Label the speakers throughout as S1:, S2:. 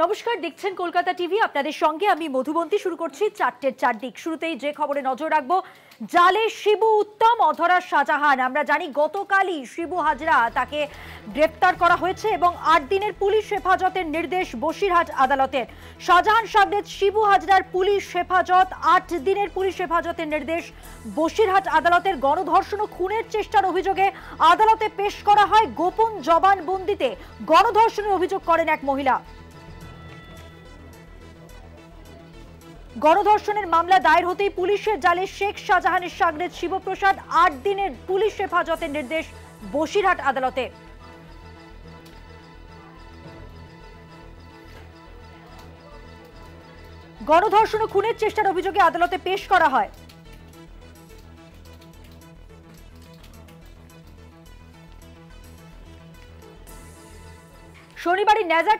S1: নমস্কার, দেখছেন কলকাতা টিভি। আপনাদের সঙ্গে আমি মধুবন্তী। শুরু করছি 4টের 4 দিক। শুরুতেই যে খবরে নজর রাখবো, জালে শিবু উত্তম, অধরা শাহজাহান। আমরা জানি গতকালই শিবু হাজরা তাকে গ্রেফতার করা হয়েছে এবং 8 দিনের পুলিশ হেফাজতের নির্দেশ বসিরহাট আদালতের। শাহজাহান সাগরেদ শিবু হাজরার পুলিশ হেফাজত, 8 দিনের পুলিশ হেফাজতের নির্দেশ বসিরহাট আদালতের। গণধর্ষণ ও খুনের চেষ্টার অভিযোগে আদালতে পেশ করা হয়। গোপন জবানবন্দিতে গণধর্ষণের অভিযোগ করেন এক মহিলা। গণধর্ষণের মামলা দায়ের হতেই পুলিশের জালে শেখ শাহজাহানের সাগরেদ শিবপ্রসাদ 8 দিনের পুলিশ হেফাজতের নির্দেশ বসিরহাট আদালতে। গণধর্ষণ ও খুনের চেষ্টার অভিযোগে আদালতে পেশ করা হয়। শনিবারই নেজার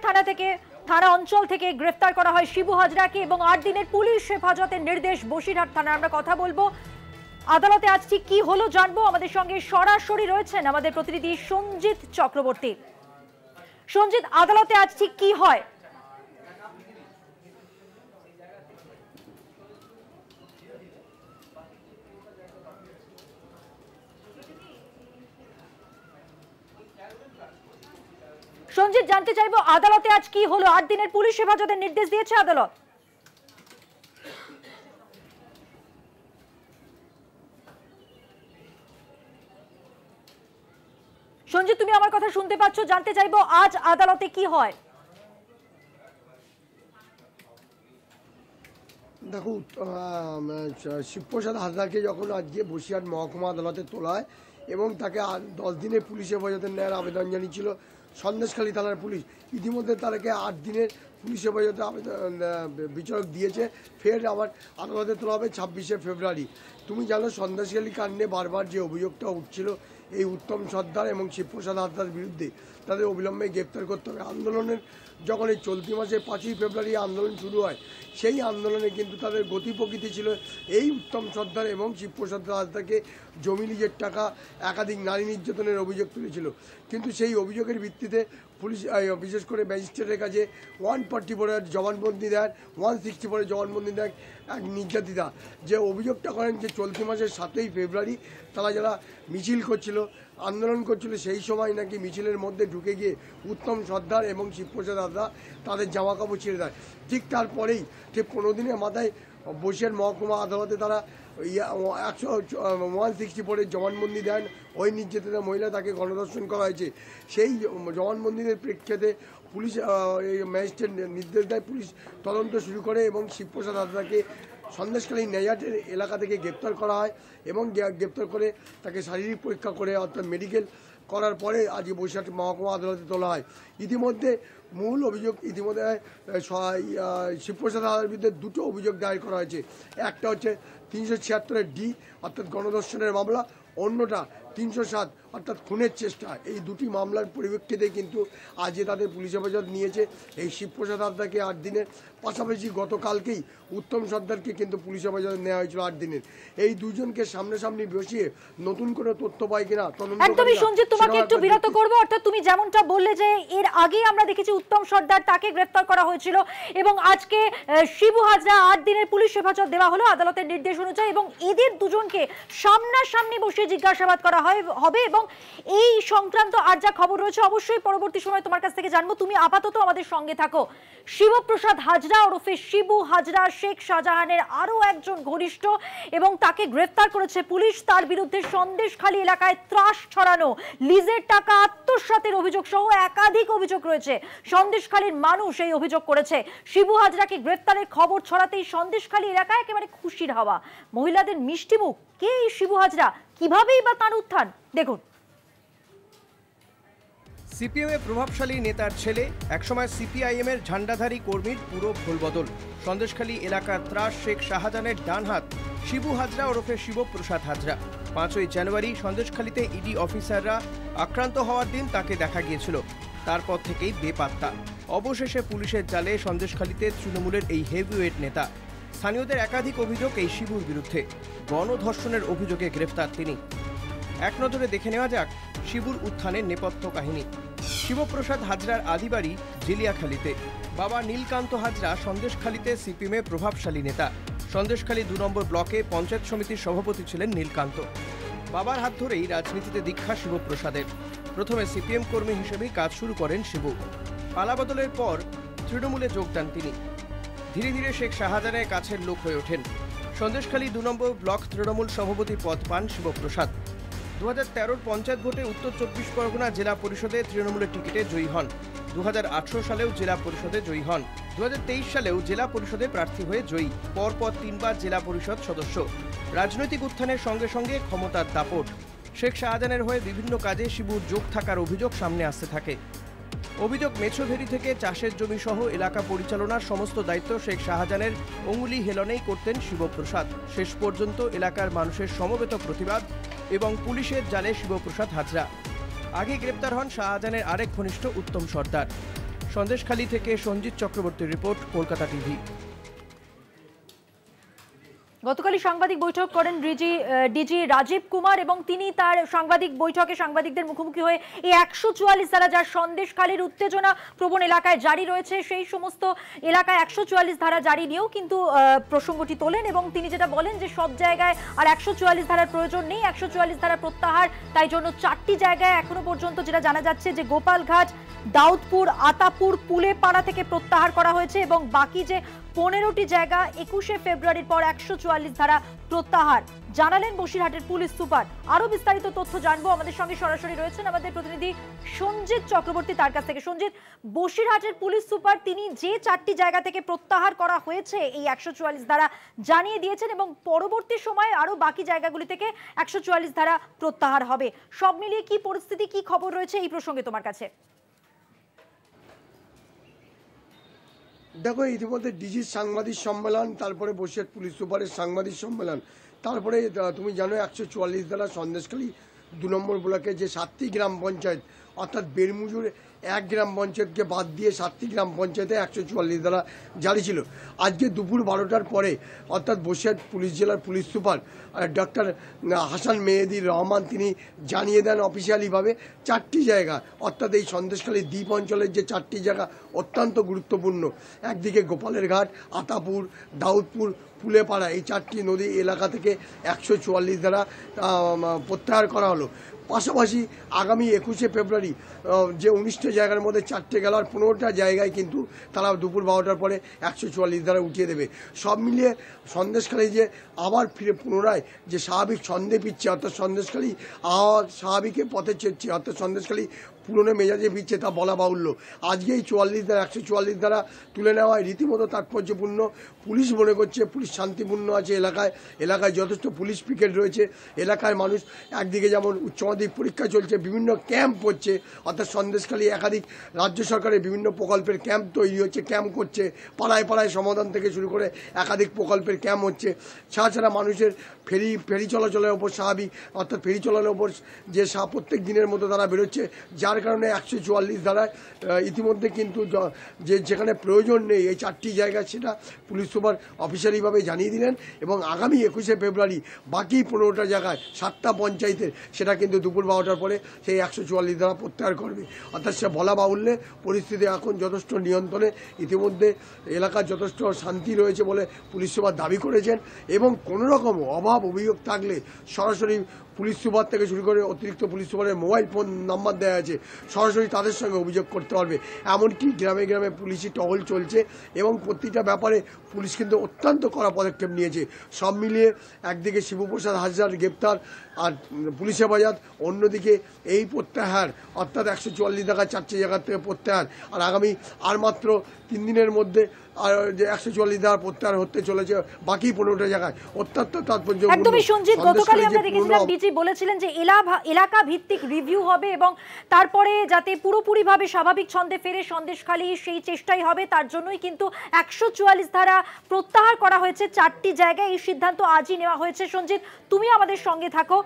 S1: থানা অঞ্চল থেকে গ্রেফতার করা হয় শিবু হাজরাকে এবং 8 দিনের পুলিশ হেফাজতের নির্দেশ বসিরহাট থানায়। আমরা কথা বলবো, আদালতে আজ ঠিক কি হলো জানবো। আমাদের সঙ্গে সরাসরি রয়েছেন আমাদের প্রতিনিধি সঞ্জিত চক্রবর্তী। সঞ্জিত, আদালতে আজ ঠিক কি হয়? সঞ্জিত, জানতে চাইবো আদালতে আজ কি হলো? 8 দিনের পুলিশ হেফাজতের নির্দেশ দিয়েছে আদালত। সঞ্জিত, তুমি আমার কথা শুনতে পাচ্ছ? জানতে চাইবো আজ আদালতে কি হয়।
S2: দেখুন, শিবপ্রসাদ হাজরাকে যখন আজকে বসিরহাট মহকুমা আদালতে তোলা হয় এবং তাকে 10 দিনের পুলিশ হেফাজতে নেওয়ার আবেদন জানিয়েছিল সন্দেশখালী থানার পুলিশ, ইতিমধ্যে তাকে 8 দিনের পুলিশ হেফাজতে আবেদন বিচারক দিয়েছে। ফের আবার আদালতে তোলা হবে 26শে ফেব্রুয়ারি। তুমি জানো, সন্দেশখালী কাণ্ডে বারবার যে অভিযোগটা উঠছিল এই উত্তম সর্দার এবং শিবপ্রসাদ হাজরার বিরুদ্ধে, তাদের অবিলম্বে গ্রেপ্তার করতে হবে। আন্দোলনের যখন এই চলতি মাসে 5ই ফেব্রুয়ারি আন্দোলন শুরু হয়, সেই আন্দোলনে কিন্তু তাদের গতি প্রকৃতি ছিল এই উত্তম সর্দার এবং শিবপ্রসাদ হাজরাকে জমি লিজের টাকা, একাধিক নারী নির্যাতনের অভিযোগ তুলেছিল। কিন্তু সেই অভিযোগের ভিত্তিতে পুলিশ, বিশেষ করে ম্যাজিস্ট্রেটের কাছে 144 জবানবন্দি দেন, 164 জবানবন্দি দেন এক নির্যাতিতা, যে অভিযোগটা করেন যে চলতি মাসের 7ই ফেব্রুয়ারি তারা যারা মিছিল করছিল, আন্দোলন করছিল, সেই সময় নাকি মিছিলের মধ্যে ঢুকে গিয়ে উত্তম সর্দার এবং শিবপ্রসাদ হাজরা তাদের জামা কাপড় ছিঁড়ে দেয়। ঠিক তারপরেই, ঠিক 15 দিনের মাথায় বসিরহাট মহকুমা আদালতে তারা 164 জবানবন্দি দেন। ওই নির্যাতিতা মহিলা, তাকে গণধর্ষণ করা হয়েছে। সেই জবানবন্দিদের প্রেক্ষিতে পুলিশ, ম্যাজিস্ট্রেট নির্দেশ দেয়, পুলিশ তদন্ত শুরু করে এবং শিবপ্রসাদ হাজরাকে সন্দেশখালী নেজাটের এলাকা থেকে গ্রেপ্তার করা হয় এবং গ্রেপ্তার করে তাকে শারীরিক পরীক্ষা করে, অর্থাৎ মেডিকেল করার পরে আজ বসিরহাট মহকুমা আদালতে তোলা হয়। ইতিমধ্যে মূল অভিযোগ, ইতিমধ্যে শিবপ্রসাদ হাজরার বিরুদ্ধে 2টো অভিযোগ দায়ের করা হয়েছে। একটা হচ্ছে 376 ডি অর্থাৎ গণধর্ষণের মামলা, অন্যটা 307 অর্থাৎ খুনের চেষ্টা। এই 2টি মামলার পরিপ্রেক্ষিতে কিন্তু আজকে তাদের পুলিশ হেফাজত নিয়েছে এই শিবপ্রসাদ হাজরাকে 8 দিনের। পাশাপাশি গতকালকেই উত্তম সর্দারকে কিন্তু পুলিশ হেফাজতে নেওয়া হয়েছিল 8 দিনের। এই দুজনকে সামনাসামনি বসিয়ে নতুন করে তথ্য পায় কিনা তদন্ত।
S1: একদমই সঞ্জিত, তোমাকে একটু বিরত করব। অর্থাৎ তুমি যেমনটা বললে যে এর আগেই আমরা দেখেছি উত্তম সর্দার, তাকে গ্রেফতার করা হয়েছিল এবং আজকে শিবু হাজরা 8 দিনের পুলিশ হেফাজত দেওয়া হলো আদালতের নির্দেশ অনুযায়ী এবং এদের দুজনকে সামনাসামনি বসিয়ে জিজ্ঞাসাবাদ করা হবে এবং এই সংক্রান্ত আর যা খবর রয়েছে অবশ্যই পরবর্তী সময় তোমার কাছ থেকে জানবো। তুমি আপাতত আমাদের সঙ্গে থাকো। শিবপ্রসাদ হাজরা ওরফে শিবু হাজরা শেখ শাহজাহানের আরো একজন ঘনিষ্ঠ এবং তাকে গ্রেফতার করেছে পুলিশ। তার বিরুদ্ধে সন্দেশখালী এলাকায় ত্রাস ছড়ানো, লিজের টাকা আত্মসাতের অভিযোগ সহ একাধিক অভিযোগ রয়েছে। সন্দেশখালীর মানুষ এই অভিযোগ করেছে। শিবু হাজরাকে গ্রেফতারের খবর ছড়াতেই সন্দেশখালী এলাকায় একেবারে খুশির হাওয়া। মহিলাদের মিষ্টি মুখ। কে এই শিবু হাজরা, কিভাবেই বা তার উত্থান, দেখুন।
S3: সিপিএমের প্রভাবশালী নেতার ছেলে, একসময় সিপিআইএমের ঝান্ডাধারী কর্মীর পুরো ভুলবদল। সন্দেশখালী এলাকার ত্রাস শেখ শাহজাহানের ডান হাত শিবু হাজরা ওরফে শিবপ্রসাদ হাজরা। 5ই জানুয়ারি সন্দেশখালীতে ইডি অফিসাররা আক্রান্ত হওয়ার দিন তাকে দেখা গিয়েছিল। তারপর থেকেই বেপাত্তা। অবশেষে পুলিশের জালে সন্দেশখালীতে তৃণমূলের এই হেভিওয়েট নেতা। স্থানীয়দের একাধিক অভিযোগ এই শিবুর বিরুদ্ধে। গণধর্ষণের অভিযোগে গ্রেফতার তিনি। এক নজরে দেখে নেওয়া যাক শিবুর উত্থানের নেপথ্য কাহিনী। শিবপ্রসাদ হাজরার আদিবাড়ি জেলিয়াখালীতে। বাবা নীলকান্ত হাজরা সন্দেশখালীতে সিপিএমে প্রভাবশালী নেতা। সন্দেশখালী 2 নম্বর ব্লকে পঞ্চায়েত সমিতির সভাপতি ছিলেন নীলকান্ত। বাবার হাত ধরেই রাজনীতিতে দীক্ষা শিবপ্রসাদের। প্রথমে সিপিএম কর্মী হিসেবেই কাজ শুরু করেন শিবু। পালাবদলের পর তৃণমূলে যোগ দেন তিনি। ধীরে ধীরে শেখ শাহজাহানের কাছের লোক হয়ে ওঠেন। সন্দেশখালী 2 নম্বর ব্লক তৃণমূল সভাপতি পদ পান শিবপ্রসাদ। 2013 পঞ্চায়েত ভোটে উত্তর 24 পরগনা জেলা পরিষদে তৃণমূলের টিকিটে জয়ী হন। 2018 সালেও জেলা পরিষদে জয়ী হন। 2023 সালেও জেলা পরিষদে প্রার্থী হয়ে জয়ী। পরপর 3 বার জেলা পরিষদ সদস্য। রাজনৈতিক উত্থানের সঙ্গে সঙ্গে ক্ষমতার দাপট। শেখ শাহজাহানের হয়ে বিভিন্ন কাজে শিবুর যোগ থাকার অভিযোগ সামনে আসতে থাকে। অভিযোগ, মেছোভেরি থেকে চাষের জমি সহ এলাকা পরিচালনার সমস্ত দায়িত্ব শেখ শাহজাহানের অঙ্গুলি হেলনেই করতেন শিবপ্রসাদ। শেষ পর্যন্ত এলাকার মানুষের সমবেত প্রতিবাদ এবং পুলিশের জালে শিবপ্রসাদ হাজরা। আগে গ্রেপ্তার হন শাহজাহানের আরেক ঘনিষ্ঠ উত্তম সর্দার। সন্দেশখালী থেকে সঞ্জিত চক্রবর্তীর রিপোর্ট, কলকাতা টিভি।
S1: গতকালই সাংবাদিক বৈঠক করেন ডিজি রাজীব কুমার এবং তিনি তার সাংবাদিক বৈঠকে সাংবাদিকদের মুখোমুখি হয়ে এই 144 ধারা যা সন্দেশখালীর উত্তেজনা প্রবণ এলাকায় জারি রয়েছে সেই সমস্ত এলাকায় 144 ধারা জারি নিয়েও কিন্তু প্রসঙ্গটি তোলেন এবং তিনি যেটা বলেন যে সব জায়গায় আর 144 ধারার প্রয়োজন নেই, 144 ধারা প্রত্যাহার। তাই জন্য 4টি জায়গায় এখনো পর্যন্ত যেটা জানা যাচ্ছে যে গোপালঘাট, দাউদপুর, আতাপুর, পুলেপাড়া থেকে প্রত্যাহার করা হয়েছে এবং বাকি যে 15টি জায়গা 21শে ফেব্রুয়ারির পর 144 ধারা প্রত্যাহার জানালেন বসিরহাটের পুলিশ সুপার। আরো বিস্তারিত তথ্য জানবো, আমাদের সঙ্গে সরাসরি রয়েছেন আমাদের প্রতিনিধি সঞ্জিত চক্রবর্তী, তার কাছ থেকে। সঞ্জিত, বসিরহাটের পুলিশ সুপার তিনি যে 4টি জায়গা থেকে প্রত্যাহার করা হয়েছে এই 144 ধারা জানিয়ে দিয়েছেন এবং পরবর্তী সময়ে আরো বাকি জায়গাগুলি থেকে 144 ধারা প্রত্যাহার হবে। সব মিলিয়ে কি পরিস্থিতি, কি খবর রয়েছে এই প্রসঙ্গে তোমার কাছে?
S2: দেখো, ইতিমধ্যে ডিজির সাংবাদিক সম্মেলন, তারপরে বসিরহাট পুলিশ সুপারের সাংবাদিক সম্মেলন, তারপরে তুমি জানো 144 ধারা সন্দেশখালী 2 নম্বর ব্লকে যে 7টি গ্রাম পঞ্চায়েত অর্থাৎ বেরমুজুর 1 গ্রাম পঞ্চায়েতকে বাদ দিয়ে 7টি গ্রাম পঞ্চায়েতে 144 ধারা জারি ছিল। আজকে দুপুর 12টার পরে অর্থাৎ বসিরহাট পুলিশ জেলার পুলিশ সুপার ডক্টর হাসান মেহেদি রহমান তিনি জানিয়ে দেন অফিসিয়ালিভাবে 4টি জায়গা অর্থাৎ এই সন্দেশখালী দ্বীপ অঞ্চলের যে 4টি জায়গা অত্যন্ত গুরুত্বপূর্ণ। একদিকে গোপালের ঘাট, আতাপুর, দাউদপুর, পুলেপাড়া, এই 4টি নদী এলাকা থেকে 144 ধারা প্রত্যাহার করা হলো। পাশাপাশি আগামী 21শে ফেব্রুয়ারি যে 19টা জায়গার মধ্যে 4টে গেল আর 15টা জায়গায় কিন্তু তারা দুপুর 12টার পরে 144 ধারা উঠিয়ে দেবে। সব মিলিয়ে সন্দেশখালী যে আবার ফিরে পুনরায় যে স্বাভাবিক ছন্দে ফিরছে অর্থাৎ সন্দেশখালী স্বাভাবিকে পথে চেয়েছে অর্থাৎ সন্দেশখালী পুরনো মেজাজে ফিরছে তা বলা বাহুল্য। আজকে এই 144 ধারা তুলে নেওয়ায় রীতিমতো তাৎপর্যপূর্ণ। পুলিশ মনে করছে পুলিশ শান্তিপূর্ণ আছে এলাকায় যথেষ্ট পুলিশ পিকেট রয়েছে। এলাকায় মানুষ একদিকে যেমন উচ্চ মাধ্যমিক পরীক্ষা চলছে, বিভিন্ন ক্যাম্প হচ্ছে অর্থাৎ সন্দেশখালী একাধিক রাজ্য সরকারের বিভিন্ন প্রকল্পের ক্যাম্প তৈরি হচ্ছে, ক্যাম্প করছে, পাড়ায় পাড়ায় সমাধান থেকে শুরু করে একাধিক প্রকল্পের ক্যাম্প হচ্ছে। ছাড়া মানুষের ফেরি চলাচলের ওপর স্বাভাবিক অর্থাৎ ফেরি চলাচলের ওপর যে প্রত্যেক দিনের মতো তারা বেরোচ্ছে, যার কারণে 144 ধারায় ইতিমধ্যে কিন্তু যেখানে প্রয়োজন নেই এই 4টি জায়গা সেটা পুলিশ সুপার অফিসিয়ালিভাবে জানিয়ে দিলেন এবং আগামী 21শে ফেব্রুয়ারি বাকি 15টা জায়গায় 7টা পঞ্চায়েতের সেটা কিন্তু দুপুর 12টার পরে সেই 144 ধারা প্রত্যাহার করবে। অর্থাৎ সে বলা বাহুল্যে পরিস্থিতি এখন যথেষ্ট নিয়ন্ত্রণে, ইতিমধ্যে এলাকার যথেষ্ট শান্তি রয়েছে বলে পুলিশ সুপার দাবি করেছেন এবং কোনো রকম অভাব অভিযোগ থাকলে সরাসরি পুলিশ সুপার থেকে শুরু করে অতিরিক্ত পুলিশ সুপারের মোবাইল ফোন নাম্বার দেওয়া আছে, সরাসরি তাদের সঙ্গে অভিযোগ করতে পারবে। এমনকি গ্রামে গ্রামে পুলিশি টহল চলছে এবং প্রতিটা ব্যাপারে পুলিশ কিন্তু অত্যন্ত কড়া পদক্ষেপ নিয়েছে। সব মিলিয়ে একদিকে শিবপ্রসাদ হাজরার গ্রেপ্তার আর পুলিশ হেফাজত, অন্যদিকে এই প্রত্যাহার অর্থাৎ 144 ধারা 4টি জায়গার থেকে প্রত্যাহার আর আগামী আর মাত্র 3 দিনের মধ্যে আর যে 144 ধারা প্রত্যাহার হতে চলেছে বাকি 15টা জায়গায়। অত্যন্ত তাৎপর্যপূর্ণ।
S1: একদমই সঞ্জিত, গতকালই আমরা দেখেছিলাম ডিজি বলেছিলেন যে এলাকা ভিত্তিক রিভিউ হবে এবং তারপরে যাতে পুরোপুরিভাবে স্বাভাবিক ছন্দে ফেরে সন্দেশখালী সেই চেষ্টাই হবে, তার জন্যই কিন্তু 144 ধারা প্রত্যাহার করা হয়েছে 4টি জায়গায়। এই সিদ্ধান্ত আজই নেওয়া হয়েছে। সঞ্জিত, তুমি আমাদের সঙ্গে থাকো।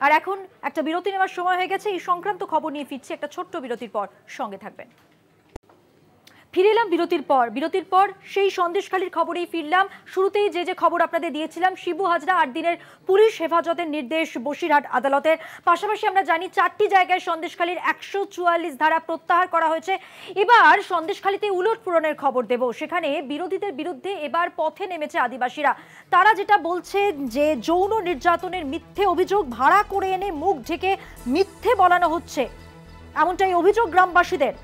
S1: আর এখন একটা বিরতি নেওয়ার সময় হয়ে গেছে, এই সংক্রান্ত খবর নিয়ে ফিরছি একটা ছোট্ট বিরতির পর, সঙ্গে থাকবেন। ফিরে এলাম বিরতির পর সেই সন্দেশখালীর খবরেই ফিরলাম। শুরুতেই যে খবর আপনাদের দিয়েছিলাম, শিবু হাজরা 8 দিনের পুলিশ হেফাজতের নির্দেশ বসিরহাট আদালতের। পাশাপাশি আমরা জানি 4টি জায়গায় সন্দেশখালীর 144 ধারা প্রত্যাহার করা হয়েছে। এবার সন্দেশখালীতে উলটপূরণের খবর দেব। সেখানে বিরোধীদের বিরুদ্ধে এবার পথে নেমেছে আদিবাসীরা। তারা যেটা বলছে যে যৌন নির্যাতনের মিথ্যে অভিযোগ ভাড়া করে এনে মুখ ঢেকে মিথ্যে বলানো হচ্ছে, এমনটাই অভিযোগ গ্রামবাসীদের।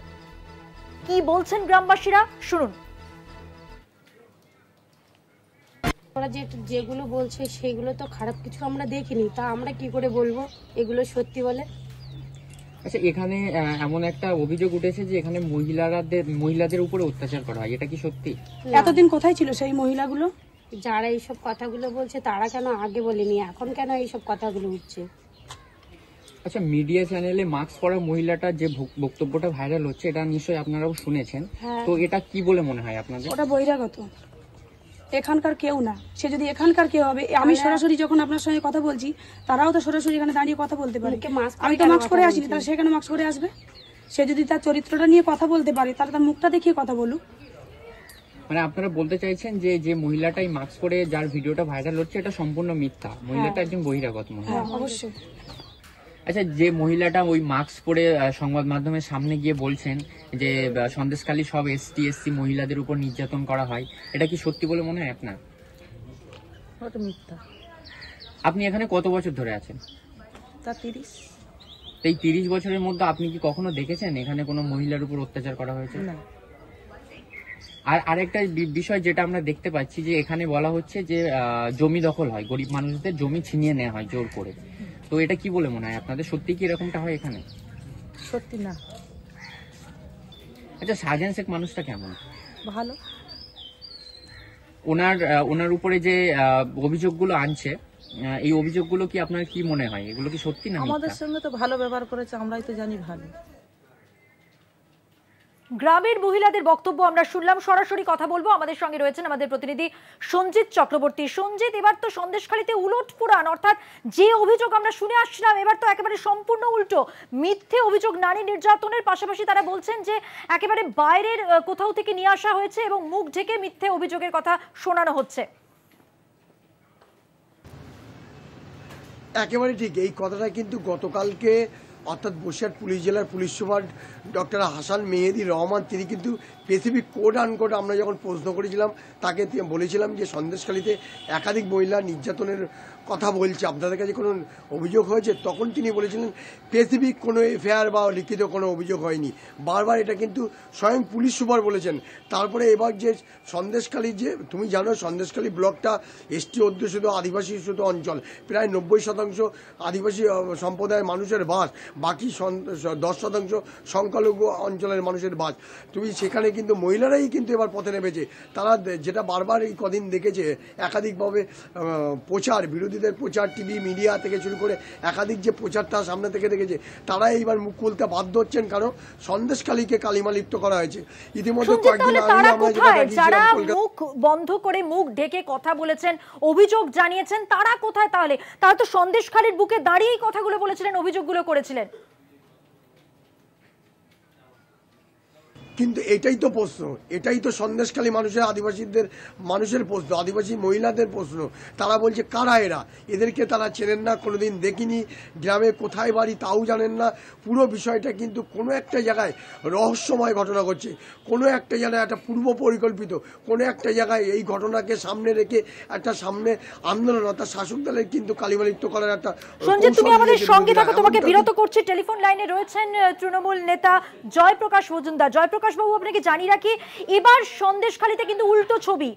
S1: কি বলছেন গ্রামবাসীরা শুনুন।
S4: ওরা যেগুলো বলছে সেগুলো তো খারাপ কিছু আমরা দেখিনি, তা আমরা কি করে বলবো এগুলো সত্যি বলে?
S5: আচ্ছা, এখানে এমন একটা অভিযোগ উঠেছে যে এখানে মহিলাদের উপরে অত্যাচার করা হয়, এটা কি সত্যি?
S6: এতদিন কোথায় ছিল সেই মহিলাগুলো?
S4: যারা এইসব কথাগুলো বলছে তারা কেন আগে বলেনি, এখন কেন এইসব কথাগুলো উঠছে?
S5: আচ্ছা, মিডিয়া চ্যানেলে মাস্ক পরা মহিলাটার যে বক্তব্যটা ভাইরাল হচ্ছে, এটা নিশ্চয়ই আপনারাও শুনেছেন।
S4: হ্যাঁ।
S5: তো এটা কি বলে মনে হয় আপনাদের?
S6: ওটা বহিরাগত, এখানকার কেউ না। সে যদি এখানকার কেউ হবে, আমি সরাসরি যখন আপনার সঙ্গে কথা বলছি তারাও তো সরাসরি এখানে দাঁড়িয়ে কথা বলতে পারে।
S4: মুখে mask
S6: আমি তো
S4: পরে
S6: মাস্ক
S4: কেন
S6: করে
S4: কথা
S6: আসিনি,
S4: বলছি?
S6: তাহলে সে কেন মাস্ক করে আসবে? সে যদি তার চরিত্রটা নিয়ে কথা বলতে পারে তাহলে তার মুখটা দেখিয়ে কথা বলুক।
S5: মানে আপনারা বলতে চাইছেন যে মহিলাটাই মাস্ক পরে যার ভিডিওটা ভাইরাল হচ্ছে এটা সম্পূর্ণ মিথ্যা, মহিলাটা একজন বহিরাগত মহিলা।
S6: হ্যাঁ, অবশ্যই।
S5: আচ্ছা, যে মহিলাটা ওই মাস্ক পরে সংবাদ মাধ্যমের সামনে গিয়ে বলছেন যে সন্দেশখালী সব এসটি এসসি মহিলাদের উপর নির্যাতন করা হয়, এটা কি সত্যি বলে মনে হয় আপনার?
S7: ওটা মিথ্যা।
S5: আপনি এখানে কত বছর ধরে আছেন?
S7: তা 30
S5: এই 30 বছরের মধ্যে আপনি কি কখনো দেখেছেন এখানে কোনো মহিলার উপর অত্যাচার করা হয়েছে?
S7: না।
S5: আর আরেকটা বিষয় যেটা আমরা দেখতে পাচ্ছি যে এখানে বলা হচ্ছে যে জমি দখল হয়, গরিব মানুষদের জমি ছিনিয়ে নেওয়া হয় জোর করে। তো এটা কি বলে মনে হয় আপনাদের, সত্যি কি এরকমটা হয় এখানে?
S7: সত্যি না।
S5: আচ্ছা, শাহজাহান শেখ মানুষটা কেমন?
S7: ভালো।
S5: ওনার উপরে যে অভিযোগগুলো আনছে, এই অভিযোগগুলো কি আপনার কি মনে হয়, এগুলো কি সত্যি না
S7: আমাদের
S5: মিথ্যা?
S7: সঙ্গে তো ভালো ব্যবহার করেছে, আমরাই তো জানি ভালো।
S1: গ্রামের মহিলাদের বক্তব্য আমরা শুনলাম। সরাসরি কথা বলবো, আমাদের সঙ্গে রয়েছেন আমাদের প্রতিনিধি সঞ্জিত চক্রবর্তী। সঞ্জিত, এবার তো সন্দেশখালীতে উলটপুরাণ, অর্থাৎ যে অভিযোগ আমরা শুনে আসছিলাম এবার তো একেবারে সম্পূর্ণ উল্টো, মিথ্যে অভিযোগ নারী নির্যাতনের। পাশাপাশি তারা বলছেন যে একেবারে বাইরের কোথাও থেকে নিয়ে আসা হয়েছে এবং মুখ ঢেকে মিথ্যে অভিযোগের কথা শোনানো হচ্ছে।
S2: একেবারে ঠিক, এই কথাটা কিন্তু গতকালকে অর্থাৎ বসিরহাট পুলিশ জেলার পুলিশ সুপার ডক্টর হাসান মেহেদি রহমান তিনি কিন্তু স্পেসিফিক কোড আনকোড আমরা যখন প্রশ্ন করেছিলাম তাকে বলেছিলাম যে সন্দেশখালীতে একাধিক মহিলা নির্যাতনের কথা বলছে, আপনাদের কাছে কোনো অভিযোগ হয়েছে? তখন তিনি বলেছিলেন স্পেসিফিক কোনো এফআইআর বা লিখিত কোনো অভিযোগ হয়নি। বারবার এটা কিন্তু স্বয়ং পুলিশ সুপার বলেছেন। তারপরে এবার যে সন্দেশখালী, যে তুমি জানো সন্দেশখালী ব্লকটা এসটি অধ্যুষিত আদিবাসী শুধু অঞ্চল, প্রায় 90% আদিবাসী সম্প্রদায়ের মানুষের বাস, বাকি 10% সংখ্যালঘু অঞ্চলের মানুষের বাস। তুমি সেখানে কিন্তু মহিলারাই কিন্তু এবার পথে নেমেছে। তারা যেটা বারবার এই কদিন দেখেছে একাধিকভাবে প্রচার, বিরোধীদের প্রচার, টিভি মিডিয়া থেকে শুরু করে একাধিক যে প্রচারটা সামনে থেকে দেখেছে, তারা এইবার মুখ খুলতে বাধ্য হচ্ছেন, কারণ সন্দেশখালীকে কালিমালিপ্ত করা হয়েছে। ইতিমধ্যে কয়েকদিন আগে আমরা
S1: যারা মুখ বন্ধ করে মুখ ঢেকে কথা বলেছেন, অভিযোগ জানিয়েছেন, তারা কোথায় তাহলে? তারা তো সন্দেশখালীর বুকে দাঁড়িয়েই কথাগুলো বলেছিলেন, অভিযোগগুলো করেছিলেন।
S2: কিন্তু এটাই তো প্রশ্ন, এটাই তো সন্দেশখালী মানুষের প্রশ্ন, আদিবাসী মহিলাদের প্রশ্ন। তারা বলছে কারা এরা, এদেরকে তারা চেনেন না, কোনোদিন দেখিনি, গ্রামে কোথায় বাড়ি তাও জানেন না। পুরো বিষয়টা কিন্তু কোনো একটা জায়গায় রহস্যময় ঘটনা ঘটছে, কোনো একটা জায়গায় একটা পূর্ব পরিকল্পিত, কোনো একটা জায়গায় এই ঘটনাকে সামনে রেখে একটা সামনে আন্দোলন, অর্থাৎ শাসক দলের কিন্তু কালিমালিপ্ত করার একটা।
S1: সঞ্জিত, তুমি আমাদের সঙ্গে থাকো, তোমাকে বিরত করছি। টেলিফোন লাইনে রয়েছেন তৃণমূল নেতা জয়প্রকাশ মজুমদার। জয়প্রকাশ বাবু, আপনাকে জানিয়ে রাখি, এবার সন্দেশখালীতে কিন্তু উল্টো ছবি।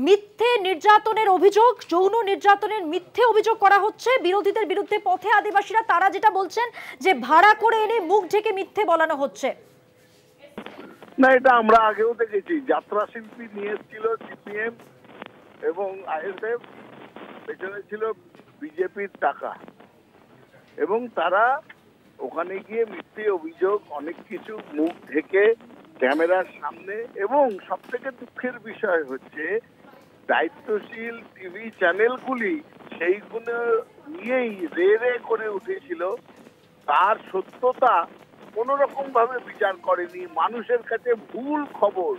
S1: মিথ্যে নির্যাতনের অভিযোগ, যৌন নির্যাতনের মিথ্যে অভিযোগ করা হচ্ছে বিরোধীদের বিরুদ্ধে। পথে আদিবাসীরা তারা যেটা বলছেন যে ভাড়া করে এনে মুখ ঢেকে মিথ্যে বলানো হচ্ছে।
S8: না, এটা আমরা আগেও দেখেছি। যাত্রা শিল্পী নিয়ে এসেছিল সিপিএম এবং আইএসএফ, পেছনে ছিল বিজেপির টাকা, এবং তারা ওখানে গিয়ে মিথ্যে অভিযোগ অনেক কিছু মুখ ঢেকে ক্যামেরার সামনে, এবং সব থেকে দুঃখের বিষয় হচ্ছে দায়িত্বশীল টিভি চ্যানেলগুলি সেইগুলো নিয়েই রে রে করে উঠেছিল। তার সত্যতা কোনো রকম ভাবে বিচার করেনি, মানুষের কাছে ভুল খবর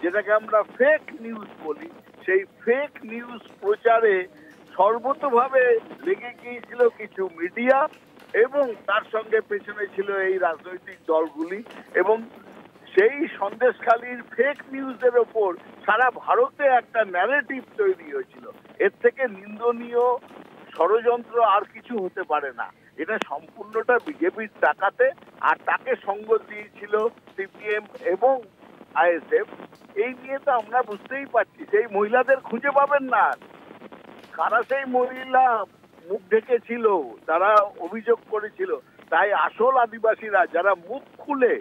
S8: যেটাকে আমরা ফেক নিউজ বলি, সেই ফেক নিউজ প্রচারে সর্বতভাবে লেগে গিয়েছিল কিছু মিডিয়া এবং তার সঙ্গে পেছনে ছিল এই রাজনৈতিক দলগুলি। এবং সেই সন্দেশখালীর ফেক নিউজের ওপর সারা ভারতে একটা ন্যারেটিভ তৈরি হয়েছিল। এর থেকে নিন্দনীয় ষড়যন্ত্র আর কিছু হতে পারে না। এটা সম্পূর্ণটা বিজেপির টাকাতে, আর তাকে সঙ্গ দিয়েছিল সিপিএম এবং আইএসএফ। এই নিয়ে তো আমরা বুঝতেই পারছি, সেই মহিলাদের খুঁজে পাবেন না। কারা সেই মহিলা মুখ ঢেকেছিল, তারা অভিযোগ করেছিল। তাই আসল আদিবাসীরা যারা মুখ খুলে,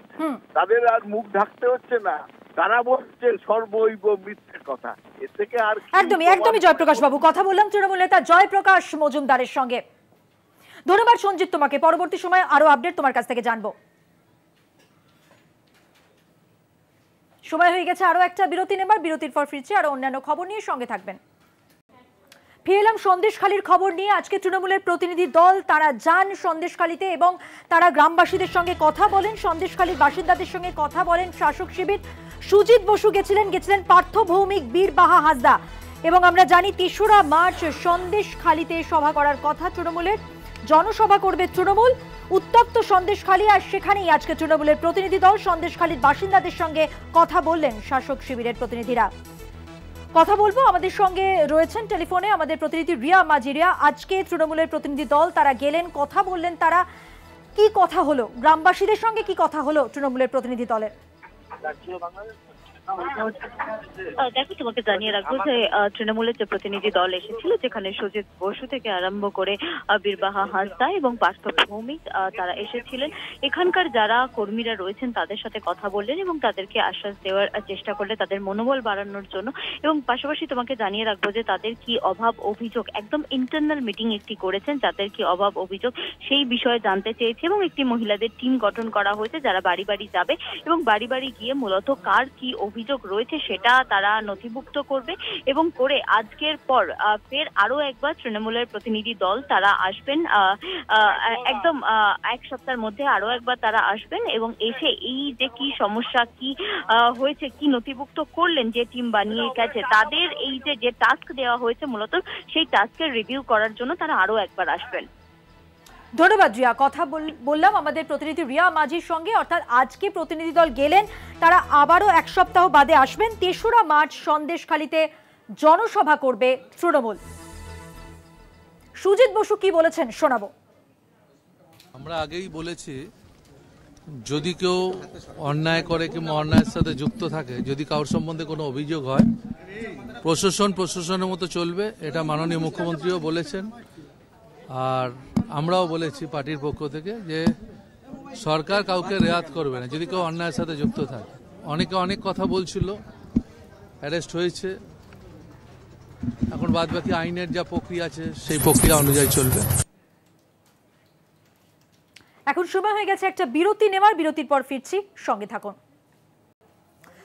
S8: তাদের আর মুখ ঢাকতে হচ্ছে না, তারা বলছেন সর্বৈব মিথ্যে কথা। এর থেকে আর
S1: একদমই জয়প্রকাশ বাবু কথা বললাম তৃণমূল নেতা জয়প্রকাশ মজুমদারের সঙ্গে। ধন্যবাদ সঞ্জিত তোমাকে। পরবর্তী সময়ে আরো আপডেট তোমার কাছ থেকে জানবো। সময় হয়ে গেছে আরো একটা বিরতি নেবার। বিরতির পর ফিরছি আরো অন্যান্য খবর নিয়ে, সঙ্গে থাকবেন। ফিরে এলাম সন্দেশখালীর খবর নিয়ে। আজকে তৃণমূলের প্রতিনিধি দল তারা যান সন্দেশখালীতে এবং তারা গ্রামবাসীদের সঙ্গে কথা বলেন, সন্দেশখালীর বাসিন্দাদের সঙ্গে কথা বলেন। শাসক শিবির সুজিত বসু গেছিলেন পার্থ ভৌমিক, বীরবাহা হাসদা। এবং আমরা জানি ৩রা মার্চ সন্দেশখালীতে সভা করার কথা তৃণমূলের। জনসভা করবে তৃণমূল, উত্তপ্ত সন্দেশখালী। আর সেখানেই আজকে তৃণমূলের প্রতিনিধি দল সন্দেশখালীর বাসিন্দাদের সঙ্গে কথা বললেন শাসক শিবিরের প্রতিনিধিরা। কথা বলবো, আমাদের সঙ্গে রয়েছেন টেলিফোনে আমাদের প্রতিনিধি রিয়া মাঝি। রিয়া, আজকে তৃণমূলের প্রতিনিধি দল তারা গেলেন, কথা বললেন, তারা কি কথা হলো, গ্রামবাসীদের সঙ্গে কি কথা হলো তৃণমূলের প্রতিনিধি দলের?
S9: দেখো, তোমাকে জানিয়ে রাখবো যে তৃণমূলের যে প্রতিনিধি দল এসেছিল, যেখানে সুজিত বসু থেকে আরম্ভ করে বীরবাহা হাসদা এবং পার্থ ভৌমিক তারা এসেছিলেন। এখানকার যারা কর্মীরা রয়েছেন তাদের সাথে কথা বললেন এবং তাদেরকে আশ্বাস দেওয়ার চেষ্টা করলে তাদের মনোবল বাড়ানোর জন্য। এবং পাশাপাশি তোমাকে জানিয়ে রাখবো যে তাদের কি অভাব অভিযোগ, একদম ইন্টারনাল মিটিং একটি করেছেন, যাদের কি অভাব অভিযোগ সেই বিষয়ে জানতে চেয়েছে। এবং একটি মহিলাদের টিম গঠন করা হয়েছে যারা বাড়ি বাড়ি যাবে এবং বাড়ি বাড়ি গিয়ে মূলত কার কি অভিযোগ রয়েছে সেটা তারা নথিভুক্ত করবে। এবং করে আজকের পর ফের আরো একবার তৃণমূলের প্রতিনিধি দল তারা আসবেন, একদম এক সপ্তাহের মধ্যে আরো একবার তারা আসবেন এবং এসে এই যে কি সমস্যা, কি হয়েছে, কি নথিভুক্ত করলেন যে টিম বানিয়ে গেছে, তাদের এই যে টাস্ক দেওয়া হয়েছে মূলত সেই টাস্কের রিভিউ করার জন্য তারা আরো একবার আসবেন।
S1: ধন্যবাদ রিয়া। কথা বললাম আমাদের প্রতিনিধি রিয়া মাঝির সঙ্গে। অর্থাৎ আজকে প্রতিনিধি দল গেলেন, তারা আবারও এক সপ্তাহ বাদে আসবেন। ৩রা মার্চ সন্দেশখালীতে জনসভা করবে তৃণমূল। সুজিত বসু কি বলেছেন শোনাবো।
S10: আমরা আগেই বলেছি, যদি কেউ অন্যায় করে কিংবা অন্যায়ের সাথে যুক্ত থাকে, যদি কারোর সম্বন্ধে কোনো অভিযোগ হয়, প্রশাসনের মতো চলবে। এটা মাননীয় মুখ্যমন্ত্রীও বলেছেন, আর আমরাও বলেছি পার্টির পক্ষ থেকে যে সরকার কাউকে রেয়াত করবে না যদি কেউ অন্যায়ের সাথে যুক্ত থাকে। অনেকে অনেক কথা বলছিল, অ্যারেস্ট হয়েছে, এখন বাদবাকি আইনের যা প্রক্রিয়া আছে সেই প্রক্রিয়া অনুযায়ী চলবে।
S1: এখন সময় হয়ে গেছে একটা বিরতি নেওয়ার। বিরতির পর ফিরছি, সঙ্গে থাকুন।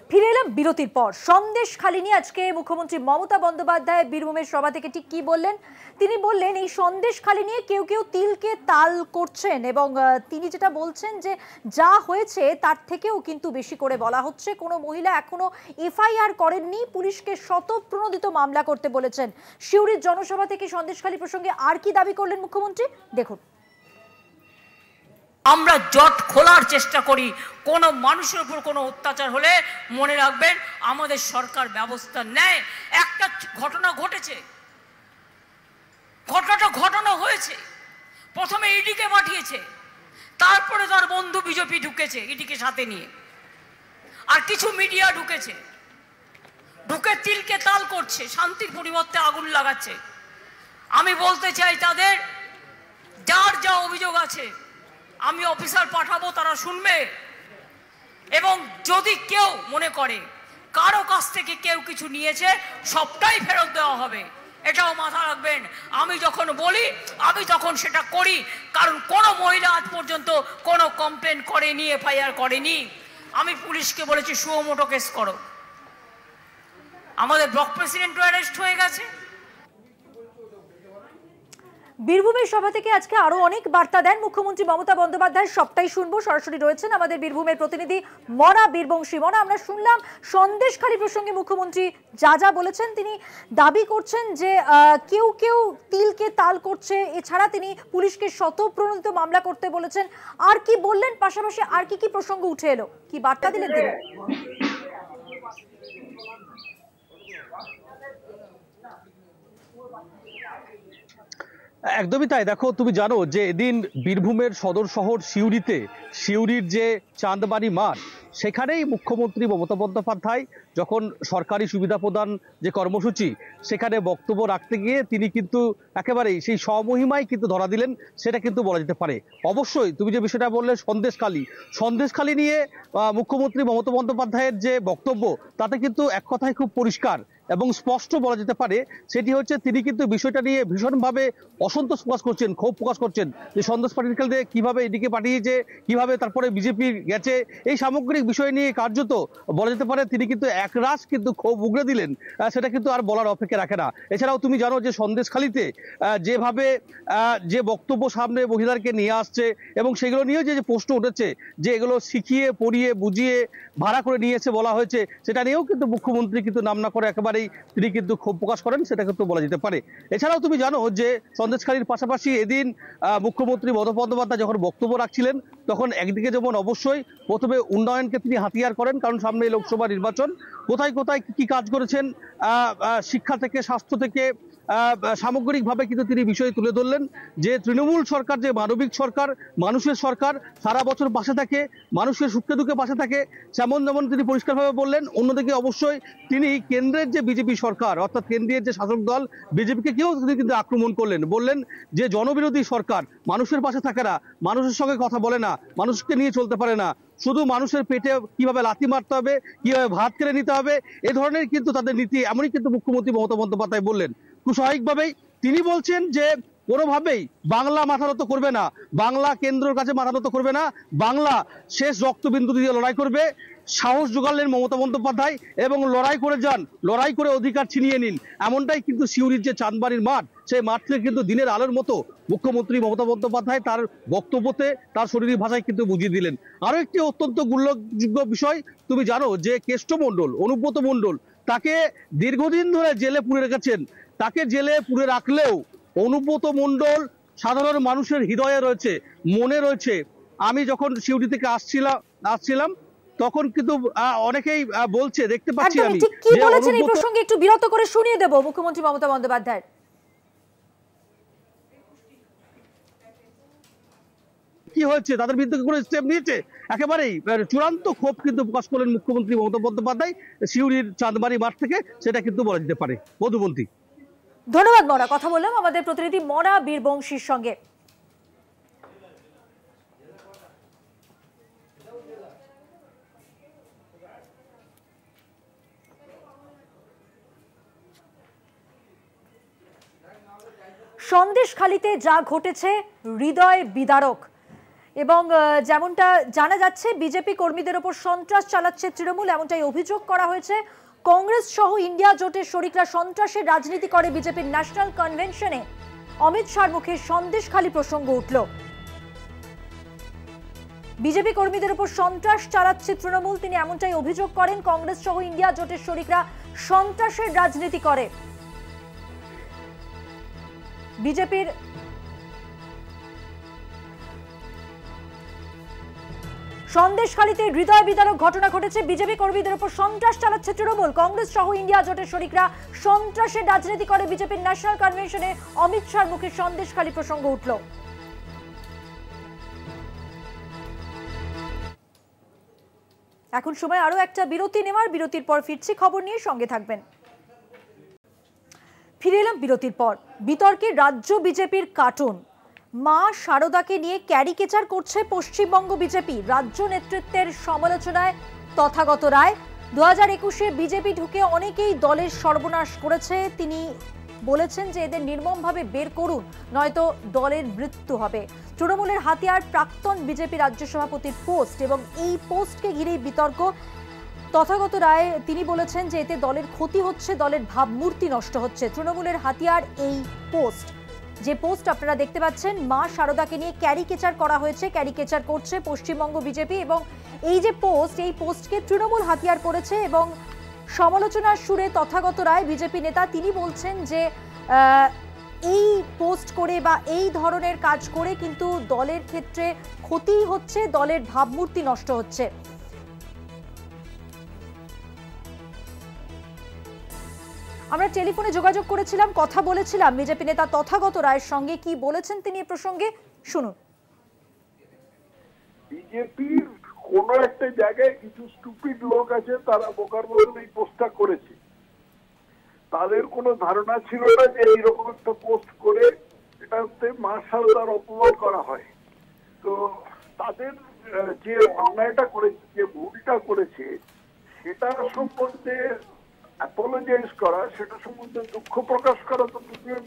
S1: ফিরে এলাম বিরতির পর। সন্দেশখালী নিয়ে আজকে মুখ্যমন্ত্রী মমতা বন্দ্যোপাধ্যায় বীরভূমের সভা থেকে ঠিক কি বললেন তিনি বললেন, এই সন্দেশখালী নিয়ে কেউ কেউ তিলকে তাল করছেন এবং তিনি যেটা বলছেন যে যা হয়েছে তার থেকেও কিন্তু বেশি করে বলা হচ্ছে। কোনো মহিলা এখনো এফআইআর করেননি, পুলিশকে স্বতঃপ্রণোদিত মামলা করতে বলেছেন। সিউড়ির জনসভা থেকে সন্দেশখালী প্রসঙ্গে আর কি দাবি করলেন মুখ্যমন্ত্রী দেখুন।
S11: আমরা জট খোলার চেষ্টা করি, কোনো মানুষের উপর কোনো অত্যাচার হলে মনে রাখবেন আমাদের সরকার ব্যবস্থা নেয়। একটা ঘটনা ঘটেছে, ঘটনা হয়েছে, প্রথমে ইডিকে পাঠিয়েছে, তারপরে তার বন্ধু বিজেপি ঢুকেছে ইডিকে সাথে নিয়ে, আর কিছু মিডিয়া ঢুকেছে, ঢুকে তিলকে তাল করছে, শান্তির পরিবর্তে আগুন লাগাচ্ছে। আমি বলতে চাই তাদের যার যা অভিযোগ আছে আমি অফিসার পাঠাবো, তারা শুনবে। এবং যদি কেউ মনে করে কারো কাছ থেকে কেউ কিছু নিয়েছে সবটাই ফেরত দেওয়া হবে, এটাও মাথা রাখবেন। আমি যখন বলি আমি তখন সেটা করি, কারণ কোনো মহিলা আজ পর্যন্ত কোনো কমপ্লেন করেনি, এফআইআর করেনি। আমি পুলিশকে বলেছি সুমোটো কেস করো। আমাদের ব্লক প্রেসিডেন্টও অ্যারেস্ট হয়ে গেছে।
S1: বীরভূমের সভা থেকে আজকে আরো অনেক বার্তা দেন মুখ্যমন্ত্রী মমতা বন্দ্যোপাধ্যায়, সবটাই শুনবো। সরাসরি রয়েছেন আমাদের বীরভূমের প্রতিনিধি মনা বীরবংশী। মনা, আমরা শুনলাম সন্দেশখালী প্রসঙ্গে মুখ্যমন্ত্রী যা যা বলেছেন। তিনি দাবি করছেন যে কেউ কেউ তিলকে তাল করছে, এছাড়া তিনি পুলিশকে স্বতঃপ্রণোদিত মামলা করতে বলেছেন। আর কি বললেন, পাশাপাশি আর কি কি প্রসঙ্গ উঠে এলো, কি বার্তা দিলেন তিনি?
S12: একদমই তাই। দেখো, তুমি জানো যে এদিন বীরভূমের সদর শহর সিউড়ির যে চাঁদবাড়ি মাঠ, সেখানেই মুখ্যমন্ত্রী মমতা বন্দ্যোপাধ্যায় যখন সরকারি সুবিধা প্রদান যে কর্মসূচি, সেখানে বক্তব্য রাখতে গিয়ে তিনি কিন্তু একেবারেই সেই স্বমহিমায় কিন্তু ধরা দিলেন, সেটা কিন্তু বলা যেতে পারে। অবশ্যই তুমি যে বিষয়টা বললে সন্দেশখালী নিয়ে মুখ্যমন্ত্রী মমতা বন্দ্যোপাধ্যায়ের যে বক্তব্য, তাতে কিন্তু এক কথায় খুব পরিষ্কার এবং স্পষ্ট বলা যেতে পারে। সেটি হচ্ছে তিনি কিন্তু বিষয়টা নিয়ে ভীষণভাবে অসন্তোষ প্রকাশ করছেন, ক্ষোভ প্রকাশ করছেন যে সন্দেশ পাটিলকে কিভাবে এদিকে পাঠিয়েছে, কিভাবে তারপরে বিজেপি গেছে, এই সামগ্রিক বিষয় নিয়ে কার্যত বলা যেতে পারে তিনি কিন্তু একরাশ কিন্তু ক্ষোভ উগড়ে দিলেন। সেটা কিন্তু আর বলার অপেক্ষা রাখে না। এছাড়াও তুমি জানো যে সন্দেশখালীতে যেভাবে যে বক্তব্য সামনে মহিলাদেরকে নিয়ে আসছে এবং সেগুলো নিয়েও যে প্রশ্ন উঠেছে যে এগুলো শিখিয়ে পড়িয়ে বুঝিয়ে ভাড়া করে নিয়েছে বলা হয়েছে, সেটা নিয়েও কিন্তু মুখ্যমন্ত্রী কিন্তু নাম না করে একেবারেই তিনি কিন্তু ক্ষোভ প্রকাশ করেন, সেটা কিন্তু বলা যেতে পারে। এছাড়াও তুমি জানো যে সন্দেশখালীর পাশাপাশি এদিন মুখ্যমন্ত্রী মমতা বন্দ্যোপাধ্যায় যখন বক্তব্য রাখছিলেন, তখন একদিকে যেমন অবশ্যই প্রথমে উন্নয়নকে তিনি হাতিয়ার করেন, কারণ সামনে লোকসভা নির্বাচন, কোথায় কোথায় কি কাজ করেছেন, শিক্ষা থেকে স্বাস্থ্য থেকে সামগ্রিকভাবে কিন্তু তিনি বিষয় তুলে ধরলেন যে তৃণমূল সরকার যে মানবিক সরকার, মানুষের সরকার, সারা বছর পাশে থাকে, মানুষের সুখে দুঃখে পাশে থাকে, যেমন তিনি পরিষ্কারভাবে বললেন। অন্যদিকে অবশ্যই তিনি কেন্দ্রের যে বিজেপি সরকার, অর্থাৎ কেন্দ্রের যে শাসক দল বিজেপিকে কেউ তিনি কিন্তু আক্রমণ করলেন, বললেন যে জনবিরোধী সরকার, মানুষের পাশে থাকে না, মানুষের সঙ্গে কথা বলে না, মানুষকে নিয়ে চলতে পারে না, শুধু মানুষের পেটে কিভাবে লাথি মারতে হবে, কিভাবে ভাত কেড়ে নিতে হবে, এ ধরনের কিন্তু তাদের নীতি। এমনই কিন্তু মুখ্যমন্ত্রী মমতা বন্দ্যোপাধ্যায় বললেন। খুব স্বাভাবিকভাবেই তিনি বলছেন যে কোনোভাবেই বাংলা মাথা নত করবে না, বাংলা কেন্দ্রের কাছে মাথা নত করবে না, বাংলা শেষ রক্তবিন্দু দিয়ে লড়াই করবে। সাহস জোগালেন মমতা বন্দ্যোপাধ্যায় এবং লড়াই করে যান, লড়াই করে অধিকার ছিনিয়ে নিন। এমনটাই কিন্তু সিউড়ির যে চাঁদবাড়ির মাঠ, সেই মাঠ থেকে কিন্তু দিনের আলোর মতো মুখ্যমন্ত্রী মমতা বন্দ্যোপাধ্যায় তার বক্তব্যতে তার শরীরী ভাষায় কিন্তু বুঝিয়ে দিলেন। আরো একটি অত্যন্ত উল্লেখযোগ্য বিষয়, তুমি জানো যে কেষ্ট মণ্ডল, অনুব্রত মণ্ডল, তাকে দীর্ঘদিন ধরে জেলে পুরে রেখেছেন। তাকে জেলে পুরে রাখলেও অনুব্রত মণ্ডল সাধারণ মানুষের হৃদয়ে রয়েছে, মনে রয়েছে। আমি যখন সিউড়ি থেকে আসছিলাম তখন কিন্তু অনেকেই বলছে, দেখতে পাচ্ছি আমি
S1: কি বলেছেন এই প্রসঙ্গে একটু বিরত করে শুনিয়ে দেব মুখ্যমন্ত্রী মমতা বন্দ্যোপাধ্যায়।
S12: কি হয়েছে, তাদের বিরুদ্ধে কোনো স্টেপ নিয়েছে? একেবারেই চূড়ান্ত ক্ষোভ কিন্তু প্রকাশ করলেন মুখ্যমন্ত্রী মমতা বন্দ্যোপাধ্যায় সিউড়ির চাঁদবাড়ি মাঠ থেকে, সেটা কিন্তু বলা যেতে পারে। মধুবন্তী।
S1: ধন্যবাদ মনা। কথা বললাম আমাদের প্রতিনিধি মনা বীরবংশীর সঙ্গে। সন্দেশখালীতে যা ঘটেছে হৃদয় বিদারক এবং যেমনটা জানা যাচ্ছে বিজেপি কর্মীদের ওপর সন্ত্রাস চালাচ্ছে তৃণমূল, এমনটাই অভিযোগ করা হয়েছে। কংগ্রেস সহ ইন্ডিয়া জোটের শরিকরা সন্ত্রাসের রাজনীতি করে বিজেপির ন্যাশনাল কনভেনশনে অমিত শাহর মুখে সন্দেশখালী প্রসঙ্গ উঠল। বিজেপি কর্মীদের উপর সন্ত্রাস চালাচ্ছে তৃণমূল, তিনি এমনটাই অভিযোগ করেন। কংগ্রেস সহ ইন্ডিয়া জোটের শরিকরা সন্ত্রাসের রাজনীতি করে। বিজেপির সন্দেশখালীতে হৃদয় বিদারক ঘটনা ঘটেছে। বিজেপি কর্মীদের উপর সন্ত্রাস চালাচ্ছে তৃণমূল, কংগ্রেস সহ ইন্ডিয়া জোটের শরিকরা সন্ত্রাসের রাজনীতি করে বিজেপির ন্যাশনাল কনভেনশনে অমিত শাহর মুখে সন্দেশখালী প্রসঙ্গ উঠল। এখন সময় আরো একটা বিরতি নেওয়ার, বিরতির পর ফিরছি খবর নিয়ে, সঙ্গে থাকবেন। ফিরে এলাম বিরতির পর। বিতর্কে রাজ্য বিজেপির কার্টুন, মা শারদাকে নিয়ে ক্যারিকেচার করছে পশ্চিমবঙ্গ বিজেপি। রাজ্য নেতৃত্বের সমালোচনায় তথাগত রায়। 2021-এ বিজেপি ঢুকে অনেকেই দলের সর্বনাশ করেছে। তিনি বলেছেন যে এদের নির্মমভাবে বের করুন, নয়তো দলের মৃত্যু হবে। তৃণমূলের হাতিয়ার প্রাক্তন বিজেপি রাজ্য সভাপতির পোস্ট এবং এই পোস্টকে ঘিরেই বিতর্ক। তথাগত রায় তিনি বলেছেন যে এতে দলের ক্ষতি হচ্ছে, দলের ভাবমূর্তি নষ্ট হচ্ছে। তৃণমূলের হাতিয়ার এই পোস্ট। যে পোস্ট আপনারা দেখতে পাচ্ছেন, মা শারদাকে নিয়ে ক্যারিকেচার করা হয়েছে, ক্যারিকেচার করছে পশ্চিমবঙ্গ বিজেপি। এবং এই যে পোস্ট, এই পোস্টকে তৃণমূল হাতিয়ার করেছে এবং সমালোচনার সুরে তথাগত রায় বিজেপি নেতা, তিনি বলছেন যে এই পোস্ট করে বা এই ধরনের কাজ করে কিন্তু দলের ক্ষেত্রে ক্ষতি হচ্ছে, দলের ভাবমূর্তি নষ্ট হচ্ছে। আমরা টেলিফোনে যোগাযোগ করেছিলাম, কথা বলেছিলাম বিজেপি নেতা তথাগত রায়ের সঙ্গে। কি বলেছেন তিনি এ প্রসঙ্গে শুনুন।
S8: বিজেপির কোন একটা জায়গায় কিছু স্টুপিড লোক আছে, তারা বোকার মতন এই পোস্টটা করেছে। তাদের কোনো ধারণা ছিল না যে এইরকম একটা পোস্ট করে এটাতে মা শারদার অপমান করা হয়। তো তাদের যে অন্যায়টা করেছে, যে ভুলটা করেছে, সেটা সম্বন্ধে অ্যাপোলোজাইজ করা, সেটা সম্বন্ধে দুঃখ প্রকাশ করা তো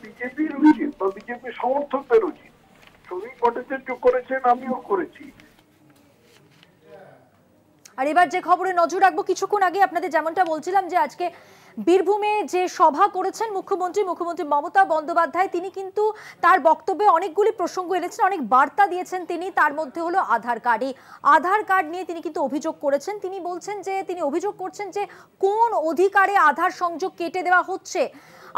S8: বিজেপির উচিত বা বিজেপি সমর্থকদের উচিত। শ্রমিক ভট্টাচার্য করেছেন, আমিও করেছি।
S1: আর এবার যে খবরে নজর রাখবো, কিছুক্ষণ আগে আপনাদের যেমনটা বলছিলাম যে আজকে বীরভূমে যে সভা করেছেন মুখ্যমন্ত্রী মমতা বন্দ্যোপাধ্যায়, তিনি কিন্তু তার বক্তব্যে অনেকগুলি প্রসঙ্গ এনেছেন, অনেক বার্তা দিয়েছেন তিনি। তার মধ্যে হলো আধার কার্ড। এই আধার কার্ড নিয়ে তিনি কিন্তু অভিযোগ করেছেন। তিনি বলছেন যে তিনি অভিযোগ করছেন যে কোন অধিকারে আধার সংযোগ কেটে দেওয়া হচ্ছে।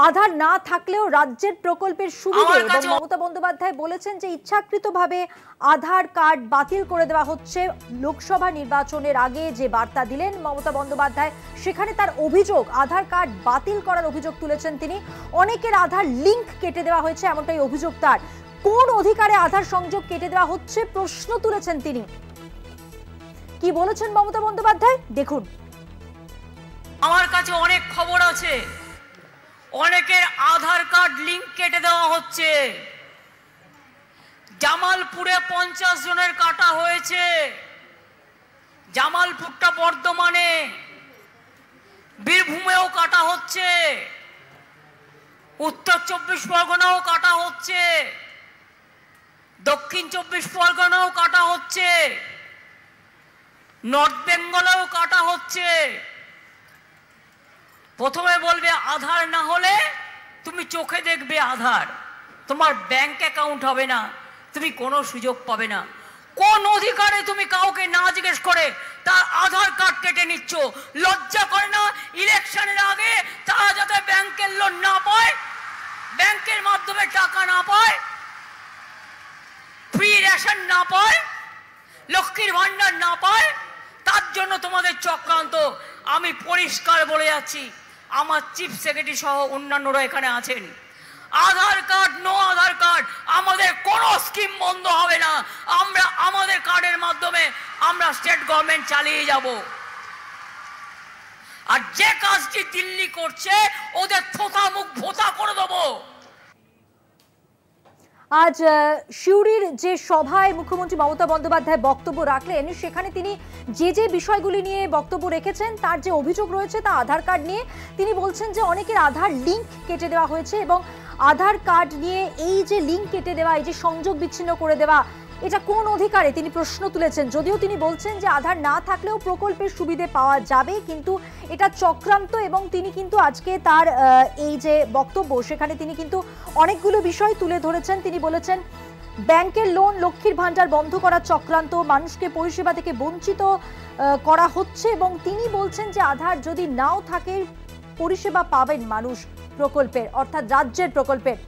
S1: আধার না থাকলেও রাজ্যের প্রকল্পের সুবিধা, এবং মমতা বন্দ্যোপাধ্যায় বলেছেন যে ইচ্ছাকৃতভাবে আধার কার্ড বাতিল করে দেওয়া হচ্ছে। লোকসভা নির্বাচনের আগে যে বার্তা দিলেন মমতা বন্দ্যোপাধ্যায়, সেখানে তার অভিযোগ, আধার কার্ড বাতিল করার অভিযোগ তুলেছেন তিনি। অনেকের আধার লিংক কেটে দেওয়া হয়েছে, এমনটাই অভিযোগ তার। কোন অধিকারে আধার সংযোগ কেটে দেওয়া হচ্ছে প্রশ্ন তুলেছেন তিনি। কি বলেছেন মমতা বন্দ্যোপাধ্যায় দেখুন।
S11: আমার কাছে অনেক খবর আছে, অনেকের আধার কার্ড লিংক কেটে দেওয়া হচ্ছে। জামালপুরে 50 জনের কাটা হয়েছে। জামালপুরটা বর্ধমানে, বীরভূমেও কাটা হচ্ছে, উত্তর 24 পরগনাও কাটা হচ্ছে, দক্ষিণ 24 পরগনাও কাটা হচ্ছে, নর্থ বেঙ্গলেও কাটা হচ্ছে। প্রথমে বলবে আধার না হলে তুমি চোখে দেখবে আধার, তোমার ব্যাংক অ্যাকাউন্ট হবে না, তুমি কোনো সুযোগ পাবে না। কোন অধিকারে তুমি কাউকে না জিজ্ঞেস করে তার আধার কার্ড কেটে নিচ্ছ? লজ্জা করে না? ইলেকশনের আগে তারা যাতে ব্যাংকের লোন না পায়, ব্যাংকের মাধ্যমে টাকা না পায়, ফ্রি রেশন না পায়, লক্ষ্মীর ভান্ডার না পায়, তার জন্য তোমাদের চক্রান্ত। আমি পরিষ্কার বলে যাচ্ছি, আমার চিফ সেক্রেটারি সহ অন্যান্যরা এখানে আছেন। আধার কার্ড, নো আধার কার্ড, আমাদের কোনো স্কিম বন্ধ হবে না। আমরা আমাদের কার্ডের মাধ্যমে আমরা স্টেট গভর্নমেন্ট চালিয়ে যাব। আর যে কাজটি দিল্লি করছে, ওদের থোথা মুখ ভোতা করে দেবো।
S1: আজ সিউড়ির যে সভায় মুখ্যমন্ত্রী মমতা বন্দ্যোপাধ্যায় বক্তব্য রাখলেন, সেখানে তিনি যে বিষয়গুলি নিয়ে বক্তব্য রেখেছেন, তার যে অভিযোগ রয়েছে তা আধার কার্ড নিয়ে। তিনি বলছেন যে অনেকের আধার লিংক কেটে দেওয়া হয়েছে এবং আধার কার্ড নিয়ে এই যে লিংক কেটে দেওয়া, এই যে সংযোগ বিচ্ছিন্ন করে দেওয়া, এটা কোন অধিকারে তিনি প্রশ্ন তুলেছেন। যদিও তিনি বলছেন যে আধার না থাকলেও প্রকল্পের সুবিধে পাওয়া যাবে, কিন্তু এটা চক্রান্ত। এবং তিনি কিন্তু আজকে তার এই যে বক্তব্য, সেখানে তিনি কিন্তু অনেকগুলো বিষয় তুলে ধরেছেন। তিনি বলেছেন ব্যাংকের লোন, লক্ষ্মীর ভান্ডার বন্ধ করার চক্রান্ত, মানুষকে পরিষেবা থেকে বঞ্চিত করা হচ্ছে। এবং তিনি বলছেন যে আধার যদি নাও থাকে পরিষেবা পাবেন মানুষ প্রকল্পের, অর্থাৎ রাজ্যের প্রকল্পের।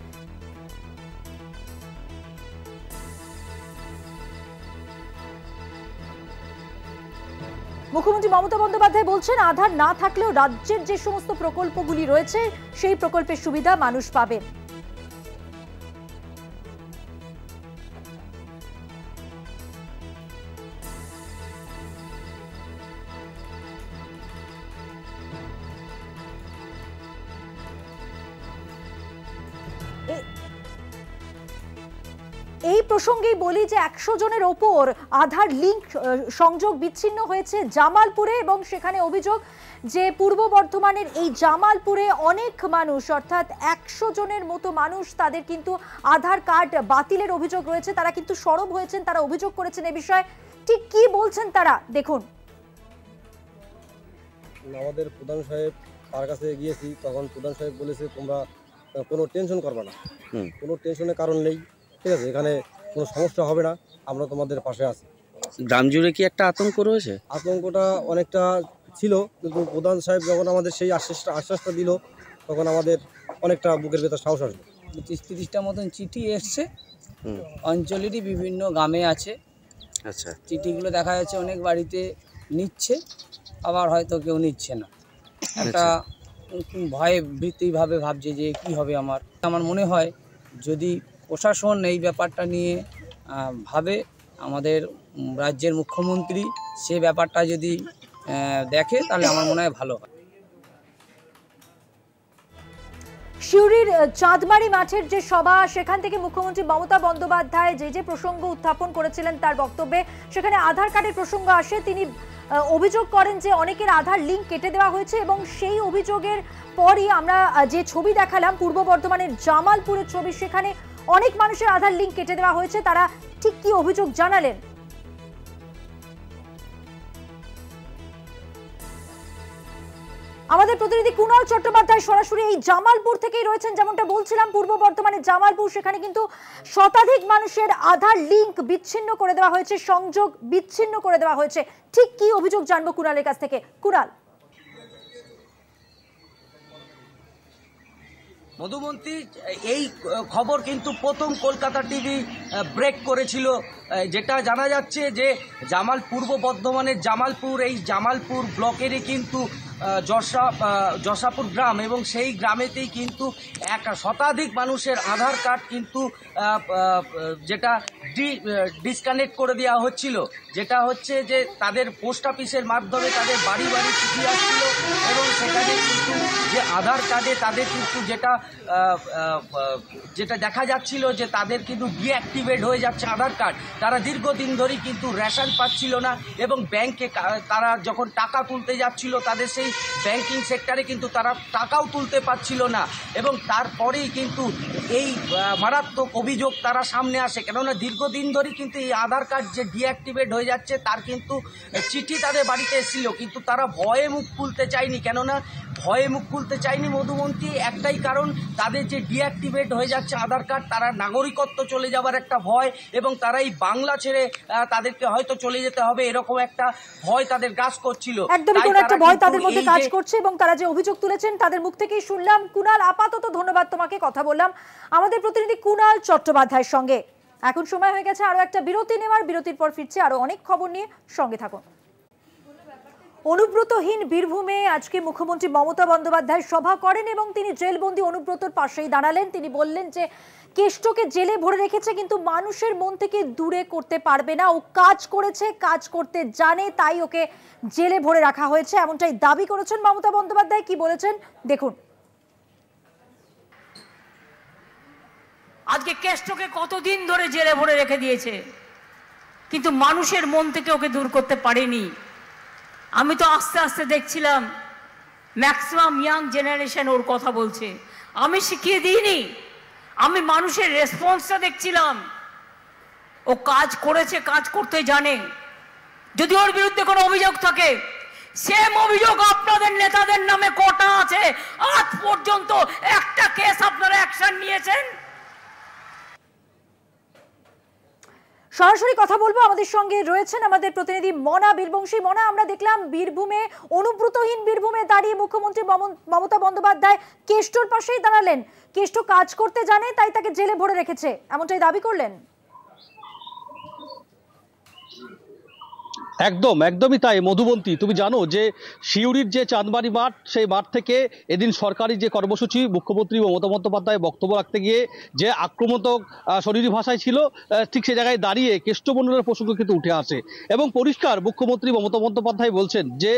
S1: মুখ্যমন্ত্রী মমতা বন্দ্যোপাধ্যায় বলছেন আধার না থাকলেও রাজ্যের যে সমস্ত প্রকল্পগুলি রয়েছে সেই প্রকল্পের সুবিধা মানুষ পাবে। এই প্রসঙ্গেই বলি যে 100 জনের ওপর আধার লিংক সংযোগ বিচ্ছিন্ন হয়েছে জামালপুরে, এবং সেখানে অভিযোগ যে পূর্ব বর্ধমানের এই জামালপুরে অনেক মানুষ, অর্থাৎ 100 জনের মতো মানুষ, তাদের কিন্তু আধার কার্ড বাতিলের অভিযোগ রয়েছে। তারা কিন্তু সরব হয়েছেন, তারা অভিযোগ করেছেন এ বিষয়ে। ঠিক কি বলছেন তারা দেখুন।
S13: আমাদের প্রধান সাহেব তার কাছে গিয়েছি, তখন প্রধান সাহেব বলেছে তোমরা কোনো টেনশন করবে না, কোনো টেনশনের কারণ নেই, ঠিক আছে, এখানে কোনো সমস্যা হবে না, আমরা তোমাদের পাশে আছি।
S14: গ্রাম জুড়ে কি একটা আতঙ্ক রয়েছে?
S13: আতঙ্কটা অনেকটা ছিল, কিন্তু প্রধান সাহেব যখন আমাদের সেই আশ্বাসটা দিল তখন আমাদের অনেকটা বুকের ভেতর সাহস আসলো।
S15: 30-30টা মতন চিঠি এসছে, অঞ্চলেরই বিভিন্ন গ্রামে আছে।
S14: আচ্ছা,
S15: চিঠিগুলো দেখা যাচ্ছে অনেক বাড়িতে নিচ্ছে, আবার হয়তো কেউ নিচ্ছে না। একটা ভয়ে ভীতিভাবে ভাবছে যে কি হবে। আমার মনে হয় যদি প্রশাসন এই ব্যাপারটা নিয়ে ভাবে, আমাদের রাজ্যের মুখ্যমন্ত্রী সে ব্যাপারটা যদি দেখে, তাহলে আমার মনে হয় ভালো হয়।
S1: সিউড়ির চাঁদমারি মাঠের যে সভা, সেখান থেকে মুখ্যমন্ত্রী মমতা বন্দ্যোপাধ্যায় যে প্রসঙ্গ উত্থাপন করেছিলেন তার বক্তব্যে সেখানে আধার কার্ডের প্রসঙ্গ আসে। তিনি অভিযোগ করেন যে অনেকের আধার লিঙ্ক কেটে দেওয়া হয়েছে এবং সেই অভিযোগের পরই আমরা যে ছবি দেখালাম পূর্ব বর্ধমানের জামালপুরের ছবি, সেখানে অনেক মানুষের আধার লিঙ্ক কেটে দেওয়া হয়েছে। তারা ঠিক কি অভিযোগ জানালেন? আমাদের প্রতিনিধি কুণাল চট্টোপাধ্যায় সরাসরি এই জামালপুর থেকেই রয়েছেন। যেমনটা বলছিলাম, পূর্ব বর্ধমানের জামালপুর, সেখানে কিন্তু শতাধিক মানুষের আধার লিঙ্ক বিচ্ছিন্ন করে দেওয়া হয়েছে, সংযোগ বিচ্ছিন্ন করে দেওয়া হয়েছে। ঠিক কি অভিযোগ জানবো কুণালের কাছ থেকে। কুণাল।
S16: মধুমন্তী, এই খবর কিন্তু প্রথম কলকাতা টিভি ব্রেক করেছিল। যেটা জানা যাচ্ছে যে পূর্ব বর্ধমানের জামালপুর, এই জামালপুর ব্লকেরই কিন্তু যশাপুর গ্রাম, এবং সেই গ্রামেতেই কিন্তু শতাধিক মানুষের আধার কার্ড কিন্তু যেটা ডিসকানেক্ট করে দেওয়া হচ্ছিল। যেটা হচ্ছে যে তাদের পোস্ট অফিসের মাধ্যমে তাদের বাড়ি বাড়ি চিঠি আসছিল, এবং সেখানে কিন্তু যে আধার কার্ডে তাদের কিন্তু যেটা দেখা যাচ্ছিল যে তাদের কিন্তু ডিঅ্যাক্টিভেট হয়ে যাচ্ছে আধার কার্ড। তারা দীর্ঘদিন ধরেই কিন্তু রেশন পাচ্ছিল না, এবং ব্যাংকে তারা যখন টাকা তুলতে যাচ্ছিল তাদের সেই ব্যাংকিং সেক্টরে কিন্তু তারা টাকাও তুলতে পারছিল না। এবং তারপরেই কিন্তু এই মারাত্মক অভিযোগ তারা সামনে আসে, কেননা দীর্ঘদিন ধরেই কিন্তু এই আধার কার্ড যে ডিঅ্যাক্টিভেট হয়ে যাচ্ছে তার কিন্তু চিঠি তাদের বাড়িতে এসেছিল, কিন্তু তারা ভয়ে মুখ খুলতে চায়নি। কেননা ভয়ে মুখ খুলতে চায়নি মধুমন্তী, একটাই কারণ, তাদের যে ডিঅ্যাক্টিভেট হয়ে যাচ্ছে আধার কার্ড, তারা নাগরিকত্ব চলে যাওয়ার একটা ভয়, এবং তারা এই বাংলা ছেড়ে তাদেরকে হয়তো চলে যেতে হবে, এরকম একটা ভয় তাদের গ্রাস করছিল।
S1: একদমই কোন একটা ভয় তাদের মধ্যে কাজ করছে, এবং তারা যে অভিযোগ তুলেছেন তাদের মুখ থেকেই শুনলাম। কুণাল, আপাতত ধন্যবাদ তোমাকে। কথা বললাম আমাদের প্রতিনিধি কুণাল চট্টোপাধ্যায়ের সঙ্গে। এখন সময় হয়ে গেছে আরো একটা বিরতি নেওয়ার। বিরতির পর ফিরছে আরো অনেক খবর নিয়ে, সঙ্গে থাকুন। অনুব্রতহীন বীরভূমে আজকে মুখ্যমন্ত্রী মমতা বন্দ্যোপাধ্যায় সভা করেন এবং তিনি জেলবন্দি অনুব্রতর পাশেই দাঁড়ালেন। তিনি বললেন যে কেষ্টকে জেলে ভরে রেখেছে, কিন্তু মানুষের মন থেকে দূরে করতে পারবে না। ও কাজ করেছে, কাজ করতে জানে, তাই ওকে জেলে ভরে রাখা হয়েছে, এমনটাই দাবি করেছেন মমতা বন্দ্যোপাধ্যায়। কি বলেছেন দেখুন।
S11: আজকে কেষ্টকে কতদিন ধরে জেলে ভরে রেখে দিয়েছে, কিন্তু মানুষের মন থেকে ওকে দূর করতে পারেনি। আমি তো আস্তে আস্তে দেখছিলাম ম্যাক্সিমাম ইয়াং জেনারেশন ওর কথা বলছে। আমি শিখিয়ে দিইনি, আমি মানুষের রেসপন্সটা দেখছিলাম। ও কাজ করেছে, কাজ করতে জানে। যদি ওর বিরুদ্ধে কোনো অভিযোগ থাকে, সেম অভিযোগ আপনাদের নেতাদের নামে কোটা আছে, আজ পর্যন্ত একটা কেস আপনারা অ্যাকশন নিয়েছেন?
S1: সরাসরি কথা বলবো, আমাদের সঙ্গে রয়েছেন আমাদের প্রতিনিধি মনা বীরবংশী। মনা, আমরা দেখলাম বীরভূমে, অনুব্রতহীন বীরভূমে দাঁড়িয়ে মুখ্যমন্ত্রী মমতা বন্দ্যোপাধ্যায় কেষ্টর পাশেই দাঁড়ালেন। কেষ্ট কাজ করতে জানে, তাই তাকে জেলে ভরে রেখেছে, এমনটাই দাবি করলেন।
S12: একদমই তাই মধুবন্তী। তুমি জানো যে সিউড়ির যে চাঁদমারি মাঠ, সেই মাঠ থেকে এদিন সরকারি যে কর্মসূচি, মুখ্যমন্ত্রী মমতা বন্দ্যোপাধ্যায় বক্তব্য রাখতে গিয়ে যে আক্রমণাত্মক শরীরী ভাষায় ছিল, ঠিক সে জায়গায় দাঁড়িয়ে কেষ্টমণ্ডলের প্রসঙ্গ কিন্তু উঠে আসে, এবং পরিষ্কার মুখ্যমন্ত্রী মমতা বন্দ্যোপাধ্যায় বলছেন যে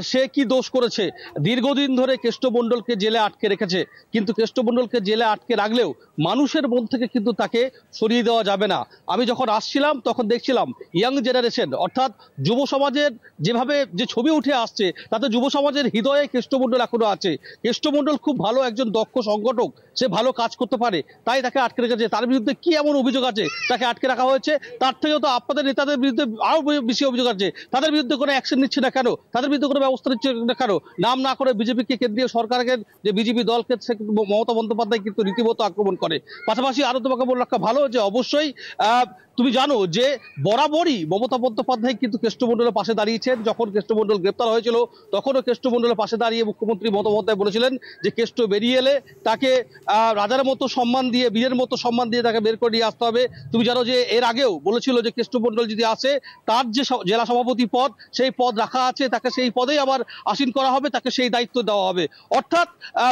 S12: সে কি দোষ করেছে। দীর্ঘদিন ধরে কেষ্টমণ্ডলকে জেলে আটকে রেখেছে, কিন্তু কেষ্টমণ্ডলকে জেলে আটকে রাখলেও মানুষের মন থেকে কিন্তু তাকে সরিয়ে দেওয়া যাবে না। আমি যখন আসছিলাম তখন দেখছিলাম ইয়াং জেনারেশন, অর্থাৎ যুব সমাজের যেভাবে যে ছবি উঠে আসছে তাতে যুব সমাজের হৃদয়ে কেষ্টমণ্ডল এখনো আছে। কেষ্টমণ্ডল খুব ভালো একজন দক্ষ সংগঠক, সে ভালো কাজ করতে পারে, তাই তাকে আটকে রেখেছে। তার বিরুদ্ধে কি এমন অভিযোগ আছে তাকে আটকে রাখা হয়েছে? তার থেকেও তো আপনাদের নেতাদের বিরুদ্ধে আরো বেশি অভিযোগ আছে। তাদের বিরুদ্ধে কোনো অ্যাকশন নিচ্ছে না কেন? তাদের বিরুদ্ধে কোনো ব্যবস্থা নিচ্ছে না কেন? নাম না করে বিজেপিকে, কেন্দ্রীয় সরকারকে, যে বিজেপি দলকে মমতা বন্দ্যোপাধ্যায় কিন্তু রীতিমতো আক্রমণ করে। পাশাপাশি আরো তোমাকে বলে রাখা ভালো যে অবশ্যই তুমি জানো যে বরাবরই মমতা বন্দ্যোপাধ্যায় কিন্তু কেষ্টমণ্ডলের পাশে দাঁড়িয়েছেন। যখন কেষ্টমণ্ডল গ্রেপ্তার হয়েছিল তখনও কেষ্টমণ্ডলের পাশে দাঁড়িয়ে মুখ্যমন্ত্রী মমতা বন্দ্যোপাধ্যায় বলেছিলেন যে কেষ্ট বেরিয়ে এলে তাকে রাজার মতো সম্মান দিয়ে, বীরের মতো সম্মান দিয়ে তাকে বের করে নিয়ে আসতে হবে। তুমি জানো যে এর আগেও বলেছিল যে কেষ্টমণ্ডল যদি আসে তার যে জেলা সভাপতি পদ, সেই পদ রাখা আছে, তাকে সেই পদেই আবার আসীন করা হবে, তাকে সেই দায়িত্ব দেওয়া হবে। অর্থাৎ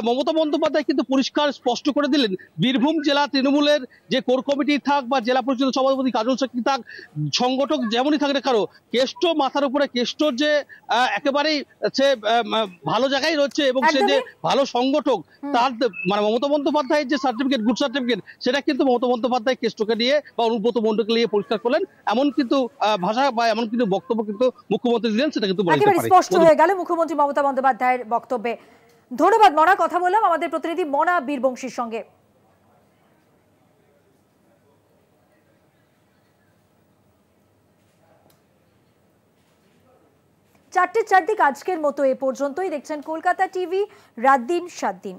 S12: মমতা বন্দ্যোপাধ্যায় কিন্তু পরিষ্কার স্পষ্ট করে দিলেন বীরভূম জেলা তৃণমূলের যে কোর কমিটি থাক বা জেলা পরিষদ সভাপতি কাজল শেখী থাক, সংগঠক যেমনই থাক না কেন, কেষ্ট মাথার উপরে কেষ্টর যে একেবারেই সে ভালো জায়গায় রয়েছে এবং সে যে ভালো সংগঠক, তার মানে মমতা বন্দ্যোপাধ্যায়ের যে সার্টিফিকেট, গুড সার্টিফিকেট, সেটা কিন্তু মমতা বন্দ্যোপাধ্যায় কেষ্টকে নিয়ে বা অনুব্রত মণ্ডলকে নিয়ে পরিষ্কার করলেন। এমন কিন্তু ভাষা বা এমন কিন্তু বক্তব্য কিন্তু মুখ্যমন্ত্রী দিলেন, সেটা কিন্তু
S1: একেবারে স্পষ্ট হয়ে গেল মুখ্যমন্ত্রী মমতা বন্দ্যোপাধ্যায়ের বক্তব্যে। ধন্যবাদ মনা। কথা বললাম আমাদের প্রতিনিধি মনা বীরবংশীর সঙ্গে। 4টে 4 দিক আজকের মতো এ পর্যন্তই। দেখছেন কলকাতা টিভি, রাত দিন 7 দিন।